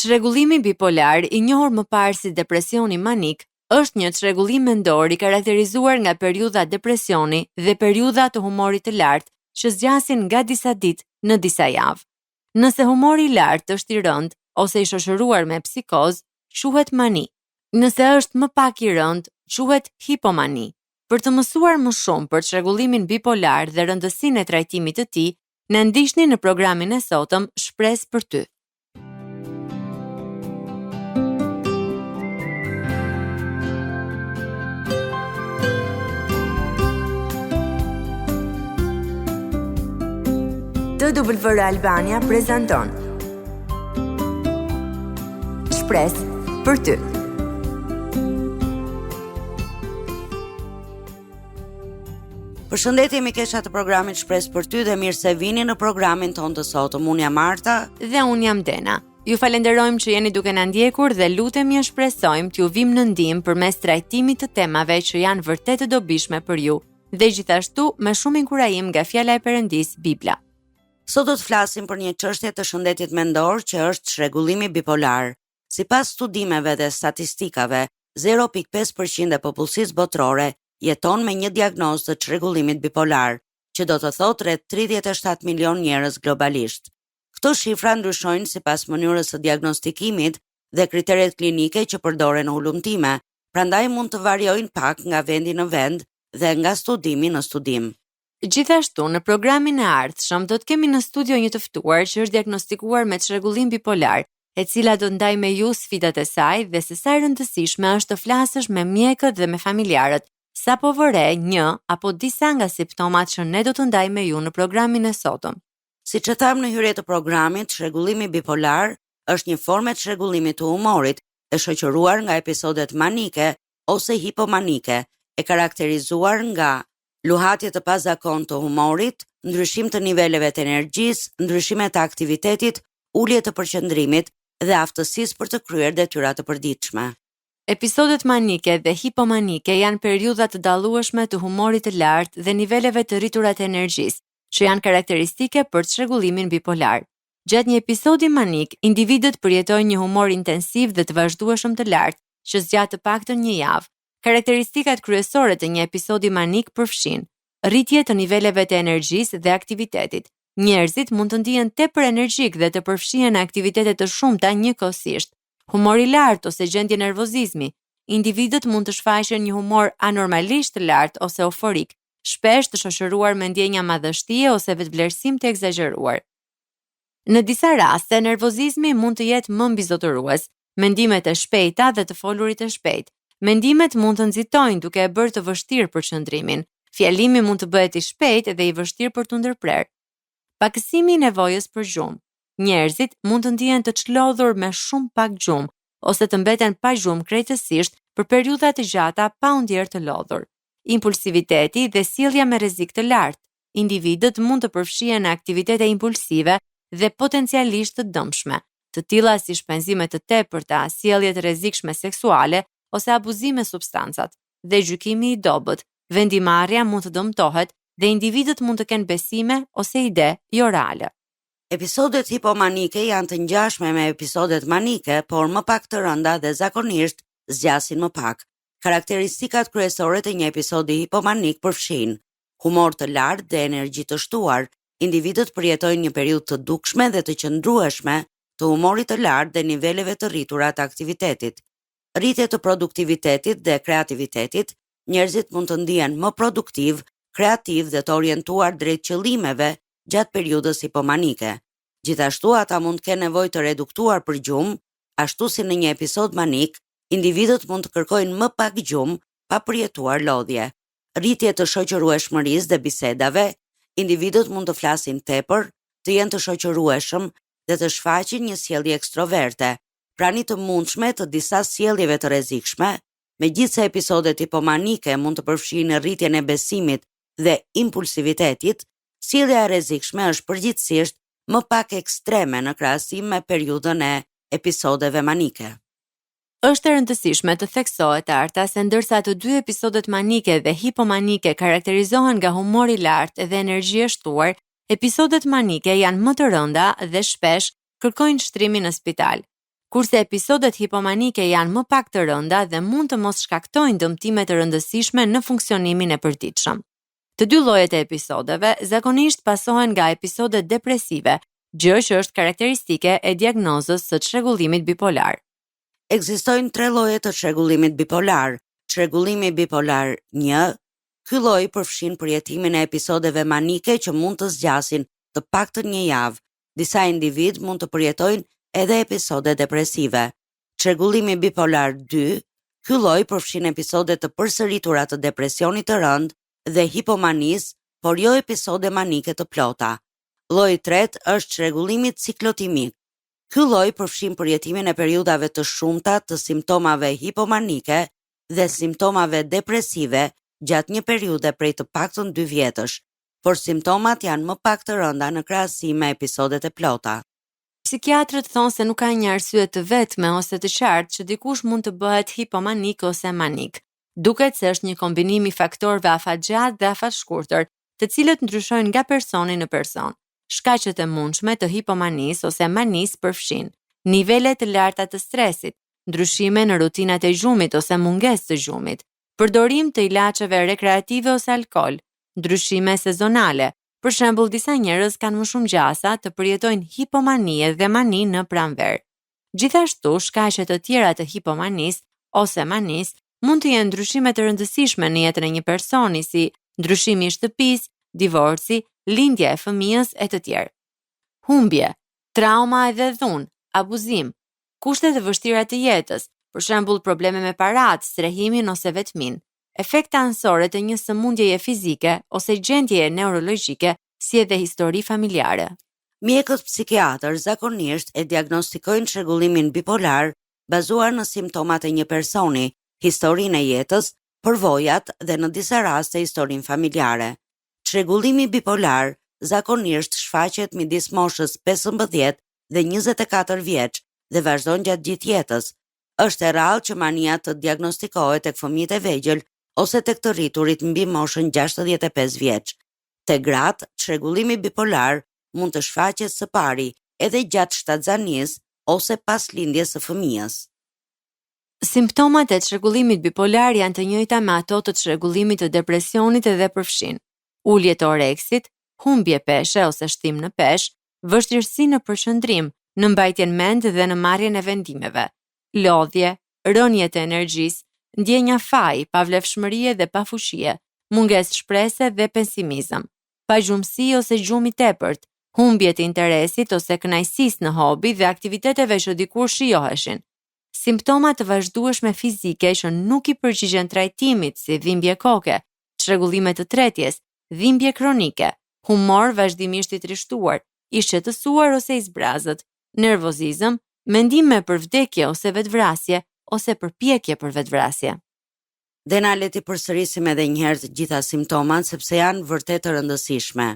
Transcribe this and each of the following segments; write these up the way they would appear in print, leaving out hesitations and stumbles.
Çrregullimi bipolar, i njohur më parë si depresioni manik, është një çrregullim mendor i karakterizuar nga periudha depresioni dhe periudha të humorit të lartë që zgjasin nga disa ditë në disa javë. Nëse humori i lartë është i rënd ose i shoqëruar me psikozë, quhet mani. Nëse është më pak i rënd, quhet hipomani. Për të mësuar më shumë për çrregullimin bipolar dhe rëndësinë e trajtimit të tij, na ndiqni në programin e sotëm Shpresë për ty. TWR Albania prezanton Shpresë për ty. Përshëndetje mikesha të programit Shpresë për ty dhe mirë se vini në programin tonë të sotëm. Unë jam Marta dhe unë jam Dena. Ju falenderojmë që jeni duke na ndjekur dhe lutemi e shpresojmë t'ju vim në ndihmë përmes trajtimit të temave që janë vërtet të dobishme për ju dhe gjithashtu me shumë inkurajim nga fjala e Perëndis, Bibla. Sot do të flasim për një çështje të shëndetit mendor që është çrregullimi bipolar. Sipas studimeve dhe statistikave, 0.5% e popullsisë botërore jeton me një diagnozë të çrregullimit bipolar, që do të thotë rreth 37 milion njerëz globalisht. Këto shifra ndryshojnë sipas mënyrës së diagnostikimit dhe kriteret klinike që përdoren në ulumtime, prandaj mund të variojnë pak nga vendi në vend dhe nga studimi në studim. Gjithashtu, në programin e ardhshëm do të kemi në studio një të ftuar që është diagnostikuar me çrregullim bipolar, e cila do ndaj me ju sfidat e saj dhe se sa e rëndësishme është të flasësh me mjekët dhe me familjarët, sapo vëre një apo disa nga simptomat që ne do të ndaj me ju në programin e sotëm. Siç e tham në hyrje të programit, çrregullimi bipolar është një formë e çrregullimit të humorit, e shoqëruar nga episodet manike ose hipomanike, e karakterizuar nga luhatje të pazakontë të humorit, ndryshim të niveleve të energjisë, ndryshime të aktivitetit, ulje të përqendrimit dhe aftësisë për të kryer detyra të përditshme. Episodet manike dhe hipomanike janë periudha të dallueshme të humorit të lartë dhe niveleve të rritura të energjisë, që janë karakteristike për çrregullimin bipolar. Gjatë një episodi manik, individët përjetojnë një humor intensiv dhe të vazhdueshëm të lartë, që zgjat të paktën një javë. Karakteristikat kryesore të një episodi manik përfshin rritje të niveleve të energjisë dhe aktivitetit. Njerëzit mund të ndihen tepër energjik dhe të përfshihen në aktivitete të shumta njëkohësisht. Humor i lartë ose gjendje nervozizmi. Individët mund të shfaqen një humor anormalisht të lartë ose euforik, shpesh të shoqëruar me ndjenja madhështie ose vetvlerësim të egzageruar. Në disa raste, nervozizmi mund të jetë më mbizotërues, mendimet e shpejta dhe të folurit e shpejtë. Mendimet mund të nxitojnë duke e bërë të vështirë përqendrimin. Fjalimi mund të bëhet i shpejtë dhe i vështirë për të ndërprer. Pakësimi i nevojës për gjumë. Njerëzit mund të ndihen të çlodhur me shumë pak gjumë ose të mbeten pa gjumë krejtësisht për periudha të gjata pa u ndjerë të lodhur. Impulsiviteti dhe sjellja me rrezik të lartë. Individët mund të përfshihen në aktivitete impulsive dhe potencialisht të dëmshme, të tilla si shpenzime të tepërta, sjellje të rrezikshme seksuale ose abuzime substancat, dhe gjykimi i dobët, vendimarrja mund të dëmtohet dhe individët mund të kenë besime ose ide jo reale. Episodet hipomanike janë të ngjashme me episodet manike, por më pak të rënda dhe zakonisht zgjasin më pak. Karakteristikat kryesore të një episodi hipomanik përfshin humor të lartë dhe energji të shtuar. Individët përjetojnë një periudhë të dukshme dhe të qëndrueshme të humorit të lartë dhe niveleve të rritura të aktivitetit. Rritje të produktivitetit dhe kreativitetit, njerëzit mund të ndihen më produktiv, kreativ dhe të orientuar drejt qëllimeve gjatë periudhës hipomanike. Gjithashtu ata mund të kenë nevojë të reduktuar për gjumë, ashtu si në një episod manik, individët mund të kërkojnë më pak gjumë pa përjetuar lodhje. Rritje të shoqërueshmërisë dhe bisedave, individët mund të flasin tepër, të jenë të shoqërueshëm dhe të shfaqin një sjellje ekstroverte. Prani të mundshme të disa sjelljeve të rrezikshme, megjithëse episodet hipomanike mund të përfshijnë rritjen e besimit dhe impulsivitetit, sjellja e rrezikshme është përgjithsisht më pak ekstreme në krahasim me periudhën e episodeve manike. Është e rëndësishme të theksohet Arta se ndërsa të dy episodet manike dhe hipomanike karakterizohen nga humor i lartë dhe energji e shtuar, episodet manike janë më të rënda dhe shpesh kërkojnë shtrimin në spital. kurse episodet hipomanike janë më pak të rënda dhe mund të mos shkaktojnë dëmtime të rëndësishme në funksionimin e përditshëm. Të dy llojet e episodeve zakonisht pasohen nga episodet depresive, gjë që është karakteristike e diagnozës së çrregullimit bipolar. Ekzistojnë 3 lloje të çrregullimit bipolar. Çrregullimi bipolar 1, ky lloj përfshin përjetimin e episodeve manike që mund të zgjasin të paktën një javë. Disa individ mund të përjetojnë edhe episode depresive. Çrregullimi bipolar 2, ky lloj përfshin episode të përsëritura të depresionit të rënd dhe hipomanisë, por jo episode manike të plota. Lloji i tretë është çrregullimi ciklotimik. Ky lloj përfshin përjetimin e periudhave të shumta të simptomave hipomanike dhe simptomave depresive gjatë një periudhe prej të paktën 2 vjetësh, por simptomat janë më pak të rënda në krahasim me episodet e plota. Psikiatrët thonë se nuk ka një arsye të vetme ose të qartë që dikush mund të bëhet hipomanik ose manik. Duket se është një kombinim i faktorëve afatgjatë dhe afatshkurtër, të cilët ndryshojnë nga personi në person. Shkaqet e mundshme të hipomanisë ose manisë përfshin nivele të larta të stresit, ndryshime në rutinat e gjumit ose mungesë të gjumit, përdorim të ilaçeve rekreative ose alkool, ndryshime sezonale. Për shembull, disa njerëz kanë më shumë gjasa të përjetojnë hipomanie dhe mani në pranverë. Gjithashtu, shkaqe të tjera të hipomanisë ose manisë mund të jenë ndryshime të rëndësishme në jetën e një personi, si ndryshimi i shtëpisë, divorci, lindja e fëmijës e të tjerë. Humbje, trauma edhe dhunë, abuzim, kushte të vështira të jetës, për shembull probleme me paratë, strehimin ose vetmin, efekte ansore të një sëmundjeje fizike ose gjendjeje neurologjike, si edhe histori familjare. Mjekët psikiatër zakonisht e diagnostikojnë çrregullimin bipolar bazuar në simptomat e një personi, historinë e jetës, përvojat dhe në disa raste historinë familjare. Çrregullimi bipolar zakonisht shfaqet midis moshës 15 dhe 24 vjeç dhe vazhdon gjatë gjithë jetës. Është e rrallë që mania të diagnostikohet tek fëmijët e vegjël ose tek të rriturit mbi moshën 65 vjeç. Te gratë, çrregullimi bipolar mund të shfaqet së pari edhe gjatë shtatzanisë ose pas lindjes së fëmijës. Simptomat e çrregullimit bipolar janë të njëjta me ato të çrregullimit të depresionit dhe përfshin ulje të oreksit, humbje peshe ose shtim në peshë, vështirësi në përqendrim, në mbajtjen mend dhe në marrjen e vendimeve, lodhje, rënje të energjisë, ndjenja faji, pavlefshmërie dhe pafuqie, mungesë shprese dhe pesimizëm, pagjumësi ose gjumi tepërt, humbje të interesit ose kënaqësisë në hobi dhe aktiviteteve që dikur shijoheshin. Simptoma të vazhdueshme fizike që nuk i përgjigjen trajtimit, si dhimbje koke, çrregullime të tretjes, dhimbje kronike, humor vazhdimisht i trishtuar, i shqetësuar ose i zbrazët, nervozizëm, mendime për vdekje ose vetvrasje ose përpjekje për vetvrasje. Dhe na le të përsërisim edhe një herë të gjitha simptomat sepse janë vërtet të rëndësishme.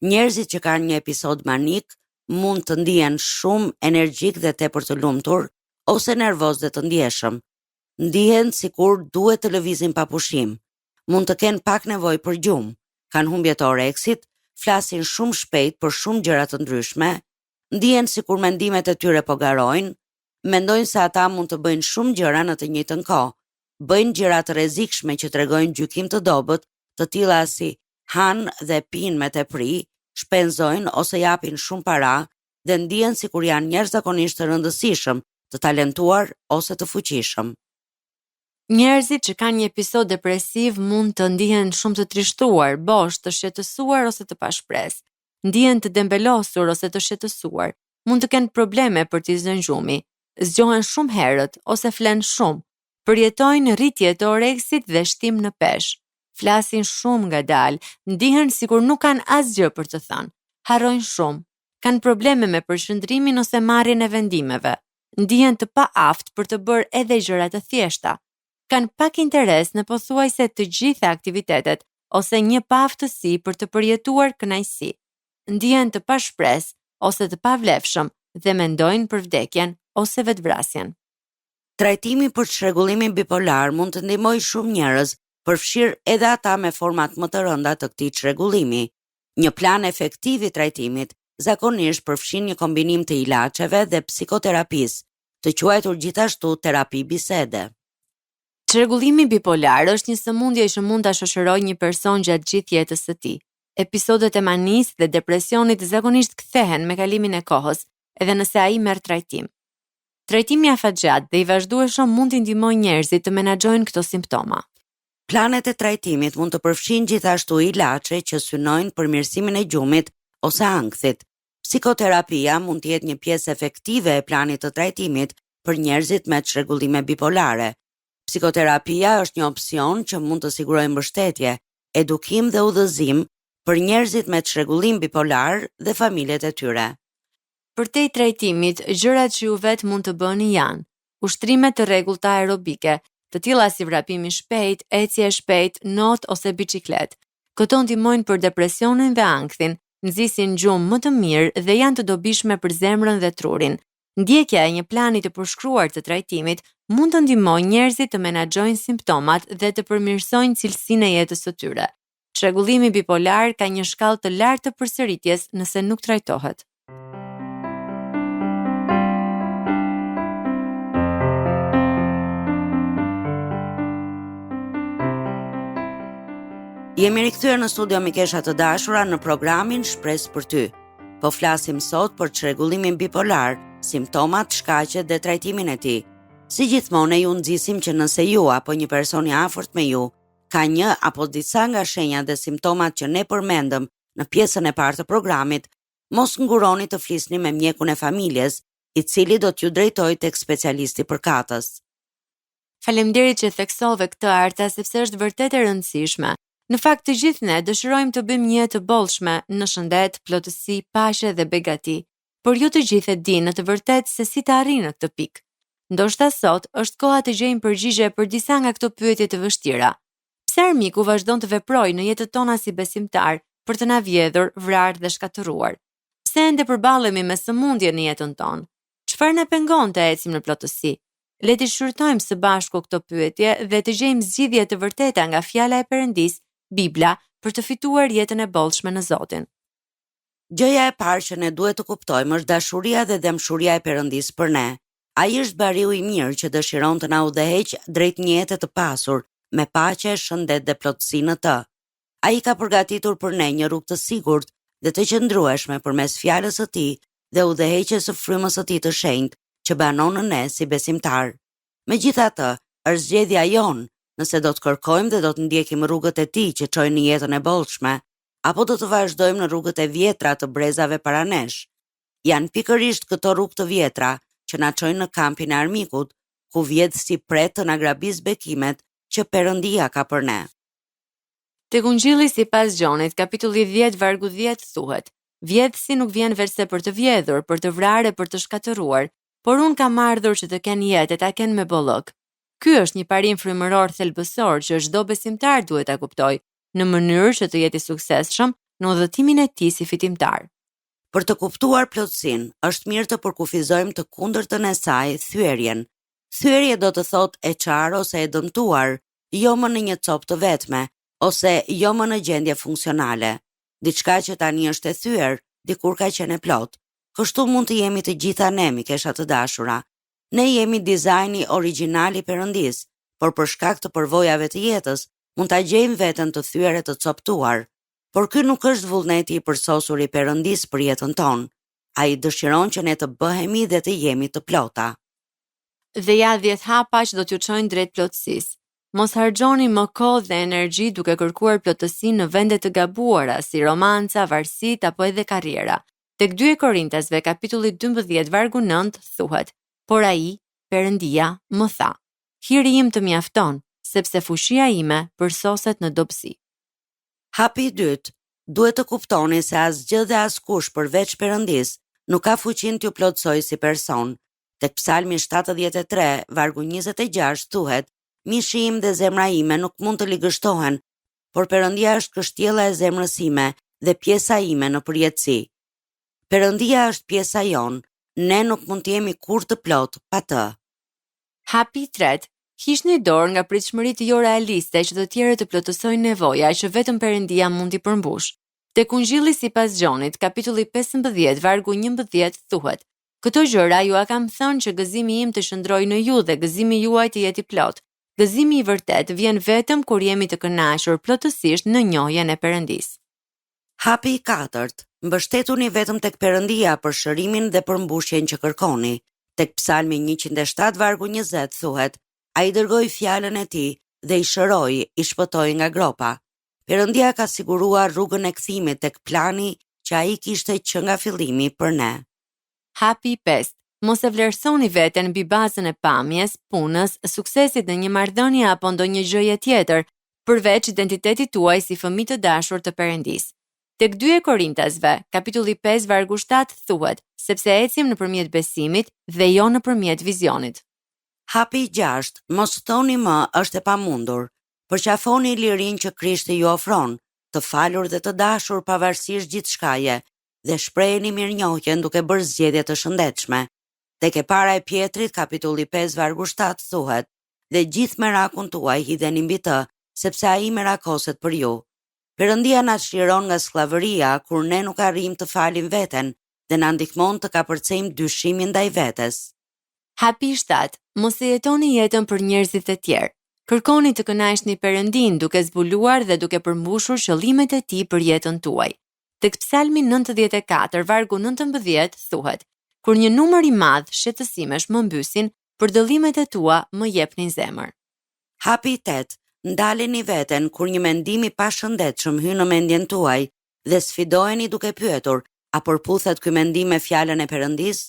Njerëzit që kanë një episod manik mund të ndihen shumë energjik dhe tepër të lumtur ose nervoz dhe të ndjeshëm. Ndihen sikur duhet të lëvizin pa pushim. Mund të kenë pak nevojë për gjumë, kanë humbje të oreksit, flasin shumë shpejt për shumë gjëra të ndryshme, ndihen sikur mendimet e tyre po garojnë, mendojnë se ata mund të bëjnë shumë gjëra në të njëjtën kohë, bëjnë gjëra të rrezikshme që tregojnë gjykim të dobët, të tilla si hanë dhe pinë me tepri, shpenzojnë ose japin shumë para dhe ndihen sikur janë njerëz zakonisht të rëndësishëm, të talentuar ose të fuqishëm. Njerëzit që kanë një episod depresiv mund të ndihen shumë të trishtuar, bosh, të shqetësuar ose të pashpresë. Ndihen të dembelosur ose të shqetësuar, mund të kenë probleme për t'i zënë gjumi, zgjohen shumë herët ose flen shumë, përjetojnë rritje të oreksit dhe shtim në peshë, flasin shumë ngadalë, ndihen sikur nuk kanë asgjë për të thënë, harrojnë shumë, kanë probleme me përqendrimin ose marrjen e vendimeve, ndihen të paaftë për të bërë edhe gjëra të thjeshta, kanë pak interes në pothuajse të gjitha aktivitetet ose një paaftësi për të përjetuar kënaqësi. Ndihen të pashpresë ose të pavlefshëm dhe mendojnë për vdekjen ose vetvrasjen. Trajtimi për çrregullimin bipolar mund të ndihmojë shumë njerëz, përfshirë edhe ata me format më të rënda të këtij çrregullimi. Një plan efektiv i trajtimit zakonisht përfshin një kombinim të ilaçeve dhe psikoterapisë. të quajtur gjithashtu terapi bisede. Çrregullimi bipolar është një sëmundje që mund ta shoqërojë një person gjatë gjithë jetës së tij. Episodet e manisë dhe depresionit zakonisht kthehen me kalimin e kohës, edhe nëse ai merr trajtim. Trajtimi afatgjatë dhe i vazhdueshëm mund t'i ndihmojë njerëzit të menaxhojnë këto simptoma. Planet e trajtimit mund të përfshin gjithashtu ilaçe që synojnë përmirësimin e gjumit ose ankthit. Psikoterapia mund të jetë një pjesë efektive e planit të trajtimit për njerëzit me çrregullime bipolare. Psikoterapia është një opsion që mund të sigurojë mbështetje, edukim dhe udhëzim për njerëzit me çrregullim bipolar dhe familjet e tyre. Përtej trajtimit, gjërat që ju vetë mund të bëni janë ushtrime të rregullta aerobike, të tilla si vrapimi shpejt, ecje e shpejt, not ose biçiklet. Këto ndihmojnë për depresionin dhe ankthin, nxisin gjumë më të mirë dhe janë të dobishme për zemrën dhe trurin. Ndjekja e një plani të përshkruar të trajtimit mund të ndihmojë njerëzit të menaxhojnë simptomat dhe të përmirësojnë cilësinë e jetës së tyre. Çrregullimi bipolar ka një shkallë të lartë të përsëritjes nëse nuk trajtohet. Jemi rikthyer në studio mikesha të dashura në programin Shpresë për ty. Po flasim sot për çrregullimin bipolar, simptomat, shkaqet dhe trajtimin e tij. Si gjithmonë ju nxisim që nëse ju apo një person i afërt me ju ka një apo disa nga shenjat dhe simptomat që ne përmendëm në pjesën e parë të programit, mos nguroni të flisni me mjekun e familjes, i cili do t'ju drejtojë tek specialisti përkatës. Faleminderit që theksove këtë, Arta, sepse është vërtet e rëndësishme. Në fakt, të gjithë ne dëshirojmë të bëjmë një jetë të bollshme në shëndet, plotësi, paqe dhe begati, por ju të gjithë e dini në të vërtetë se si të arrijnë këtë pikë. Ndoshta sot është koha të gjejmë përgjigje për disa nga këto pyetje të vështira. Pse armiku vazhdon të veprojë në jetën tona si besimtar për të na vjedhur, vrarë dhe shkatëruar? Pse ende përballemi me sëmundje në jetën tonë? Çfarë na pengon të ecim në plotësi? Le të shqyrtojmë së bashku këto pyetje dhe të gjejmë zgjidhje të vërteta nga fjala e Perëndis, Bibla, për të fituar jetën e bollshme në Zotin. Gjëja e parë që ne duhet të kuptojmë është dashuria dhe dëmshuria e Perëndis për ne. Ai është bariu i mirë që dëshiron të na udhëheqë drejt një jete të pasur, me paqe, shëndet dhe plotësi në të. Ai ka përgatitur për ne një rrugë të sigurt dhe të qëndrueshme përmes fjalës së tij dhe udhëheqjes së frymës së tij të shenjtë që banon në ne si besimtar. Megjithatë, është zgjedhja jonë nëse do të kërkojmë dhe do të ndjekim rrugët e tij që çojnë në jetën e bollshme, apo do të vazhdojmë në rrugët e vjetra të brezave para nesh. Janë pikërisht këto rrugë të vjetra që na çojnë në kampin e armikut, ku vjedh si pret të na grabis bekimet që Perëndia ka për ne. Tek Ungjilli sipas Gjonit, kapitulli 10 vargu 10 thuhet: Vjedhsi nuk vjen vetëm për të vjedhur, për të vrarë, për të shkatëruar, por unë kam ardhur që të kenë jetë e ta kenë me bollëk. Ky është një parim frymëror thelbësor që çdo besimtar duhet ta kuptojë në mënyrë që të jetë i suksesshëm në udhëtimin e tij si fitimtar. Për të kuptuar plotësinë, është mirë të përkufizojmë të kundërtën e saj, thyerjen. Thyerje do të thotë e çarë ose e dëmtuar, jo më në një copë të vetme, ose jo më në gjendje funksionale. Diçka që tani është e thyer, dikur ka qenë e plot. Kështu mund të jemi të gjitha ne, mikesha të dashura. Ne jemi dizajni origjinal i Perëndis, por për shkak të përvojave të jetës, mund ta gjejmë veten të thyer e të coptuar. Por ky nuk është vullneti i përsosur i Perëndis për jetën tonë. Ai dëshiron që ne të bëhemi dhe të jemi të plota. Dhe ja 10 hapa që do t'ju çojnë drejt plotësisë. Mos harxhoni më kohë dhe energji duke kërkuar plotësinë në vende të gabuara, si romanca, varësit apo edhe karriera. Tek 2 Korintasve, kapitulli 12, vargu 9, thuhet: Por ai, Perëndia, më tha: Hiri im të mjafton, sepse fushia ime përsoset në dobësi. Hapi i dytë, duhet të kuptoni se asgjë dhe askush përveç Perëndis nuk ka fuqinë t'ju plotësojë si person. Tek Psalmi 73, vargu 26 thuhet: Mishi im dhe zemra ime nuk mund të ligështohen, por Perëndia është kështjella e zemrës ime dhe pjesa ime në përjetësi. Perëndia është pjesa jonë, ne nuk mund të jemi kurrë të plot pa të. Hapi i tretë, hiqni dorë nga pritshmëritë jo realiste që të tjerët të plotësojnë nevoja që vetëm Perëndia mund t'i përmbush. Tek Ungjilli sipas Gjonit, kapitulli 15, vargu 11 thuhet: Këto gjëra ju a kam thënë që gëzimi im të shndrojë në ju dhe gëzimi juaj të jetë i plot. Gëzimi i vërtet vjen vetëm kur jemi të kënaqur plotësisht në njohjen e Perëndisë. Hapi i 4. Mbështetuni vetëm tek Perëndia për shërimin dhe për mbushjen që kërkoni. Tek Psalmi 107 vargu 20 thuhet: Ai dërgoi fjalën e tij dhe i shëroi, i shpëtoi nga gropa. Perëndia ka siguruar rrugën e kthimit tek plani që ai kishte që nga fillimi për ne. Hapi 5. Mos e vlerësoni veten mbi bazën e pamjes, punës, suksesit në një marrëdhënie apo ndonjë gjëje tjetër, përveç identitetit tuaj si fëmijë të dashur të Perëndisë. Tek 2 Korintasve, kapitulli 5 vargu 7 thuhet: sepse ecim nëpërmjet besimit dhe jo nëpërmjet vizionit. Hapi 6. Mos thoni më është e pamundur. Përqafoni lirinë që Krishti ju ofron, të falur dhe të dashur pavarësisht gjithçkaje, dhe shpreheni mirënjohjen duke bërë zgjedhje të shëndetshme. Tek e para e Pjetrit, kapitulli 5 vargu 7 thuhet: dhe gjithë merakun tuaj hidheni mbi të, sepse ai merakoset për ju. Perëndia na çliron nga skllavëria kur ne nuk arrijmë të falim veten dhe na ndihmon të kapërcejmë dyshimin ndaj vetes. Hapi 7. Mos e jetoni jetën për njerëzit e tjerë. Kërkoni të kënaqni Perëndin duke zbuluar dhe duke përmbushur qëllimet e tij për jetën tuaj. Tek Psalmi 94 vargu 19 thuhet: kur një numër i madh shëtësimesh më mbysin, për dëllimet e tua më jepnin zemër. Hapi 8. Ndaleni veten kur një mendim i pashëndetshëm hyn në mendjen tuaj dhe sfidojeni duke pyetur: a përputhet ky mendim me fjalën e Perëndisë?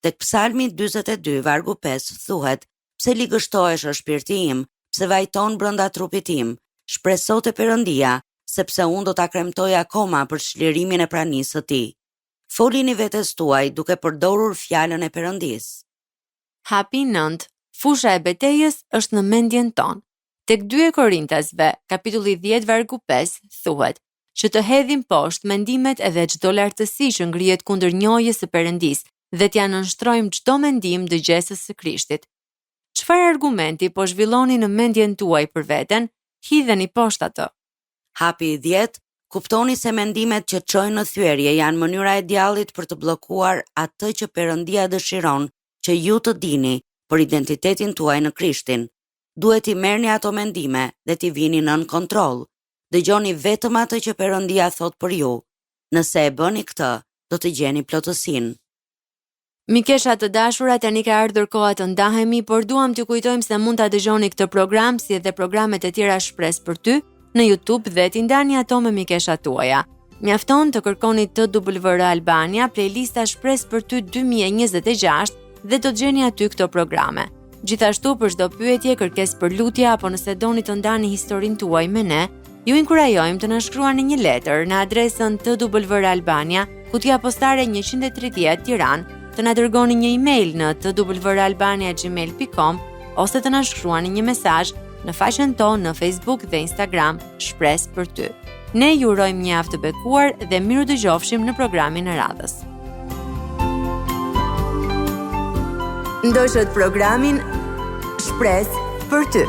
Tek Psalmi 42 vargu 5 thuhet: pse ligështohesh o shpirti im, pse vajton brenda trupit tim, shpreso te Perëndia, sepse unë do ta kremtoj akoma për çlirimin e pranisë së tij. Folini vetes tuaj duke përdorur fjalën e Perëndisë. Hapi 9. Fusha e betejës është në mendjen tonë. Tek 2 Korintasve, kapitulli 10 vargu 5 thuhet: që të hedhim poshtë mendimet edhe çdo lartësi që ngrihet kundër njohjes së Perëndisë dhe t'ja nënshtrojmë çdo mendim dëgjesës së Krishtit. Çfarë argumenti po zhvilloni në mendjen tuaj për veten, hidheni poshtë atë. Hapi 10. Kuptoni se mendimet që çojnë në thyerje janë mënyra e djallit për të bllokuar atë që Perëndia dëshiron që ju të dini për identitetin tuaj në Krishtin. Duhet i merrni ato mendime dhe t'i vini nën kontroll. Dëgjoni vetëm atë që Perëndia thot për ju. Nëse e bëni këtë, do të gjeni plotësinë. Mikesha të dashura, tani ka ardhur koha të ndahemi, por duam t'ju kujtojmë se mund ta dëgjoni këtë program si edhe programet e tjera Shpresë për ty në YouTube dhe t'i ndani ato me mikeshat tuaja. Mjafton të kërkoni TWR Albania, playlista Shpresë për ty 2026 dhe do të gjeni aty këto programe. Gjithashtu për çdo pyetje, kërkesë për lutje apo nëse doni të ndani historinë tuaj me ne, ju inkurajojmë të na shkruani një letër në adresën TWR Albania, kutija postare 130 Tiranë, të na dërgoni një email në twralbania@gmail.com ose të na shkruani një mesazh në faqen tonë në Facebook dhe Instagram Shpresë për ty. Ne ju urojmë një javë të bekuar dhe miru dëgjofshim në programin e radhës. Ndoshët programin Shpresë për ty.